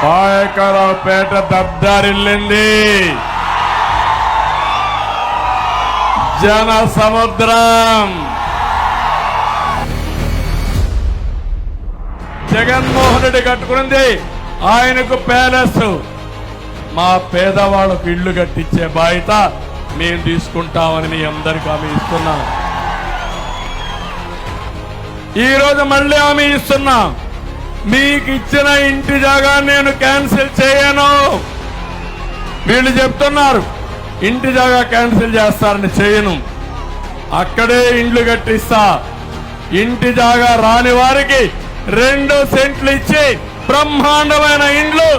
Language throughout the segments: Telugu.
పాయకరావుపేట దబ్దారిల్లింది. జన సముద్రం. జగన్మోహన్ రెడ్డి కట్టుకున్నది ఆయనకు ప్యాలెస్. మా పేదవాళ్ళకు ఇళ్లు కట్టించే బాధ్యత మేము తీసుకుంటామని మీ అందరికీ హామీ ఇస్తున్నాం. ఈరోజు మళ్ళీ హామీ ఇస్తున్నా, మీకు ఇచ్చిన ఇంటి జాగా నేను క్యాన్సిల్ చేయను. వీళ్ళు చెప్తున్నారు ఇంటి జాగా క్యాన్సిల్ చేస్తారని. చేయను. అక్కడే ఇండ్లు కట్టిస్తా. ఇంటి జాగా రాని వారికి 2 సెంట్లు ఇచ్చి బ్రహ్మాండమైన ఇండ్లు,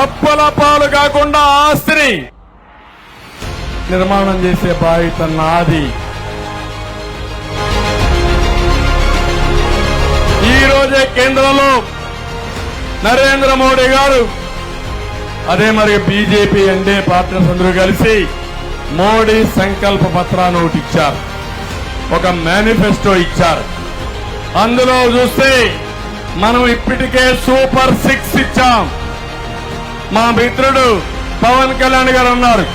అప్పల పాలు కాకుండా ఆస్తిని నిర్మాణం చేసే బాధ్యత నాది. ఈ రోజే కేంద్రంలో నరేంద్ర మోడీ గారు, అదే మరి బీజేపీ ఎన్డీఏ పార్టీస్ అందరూ కలిసి మోడీ సంకల్ప పత్రాన్ని ఒకటి ఇచ్చారు, ఒక మేనిఫెస్టో ఇచ్చారు. అందులో చూస్తే మనం ఇప్పటికే సూపర్ 6 ఇచ్చాం. మా మిత్రుడు పవన్ కళ్యాణ్ గారు అన్నారు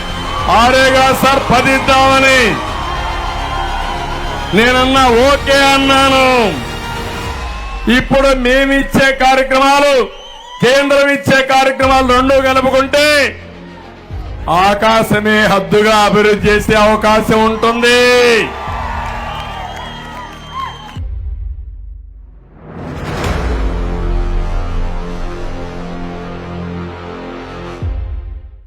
ఆరేగా సార్ 10 ఇద్దామని. నేనన్నా ఓకే అన్నాను. ఇప్పుడు మేమిచ్చే కార్యక్రమాలు, కేంద్రం ఇచ్చే కార్యక్రమాలు 2 కలుపుకుంటే ఆకాశమే హద్దుగా అభివృద్ధి చేసే అవకాశం ఉంటుంది.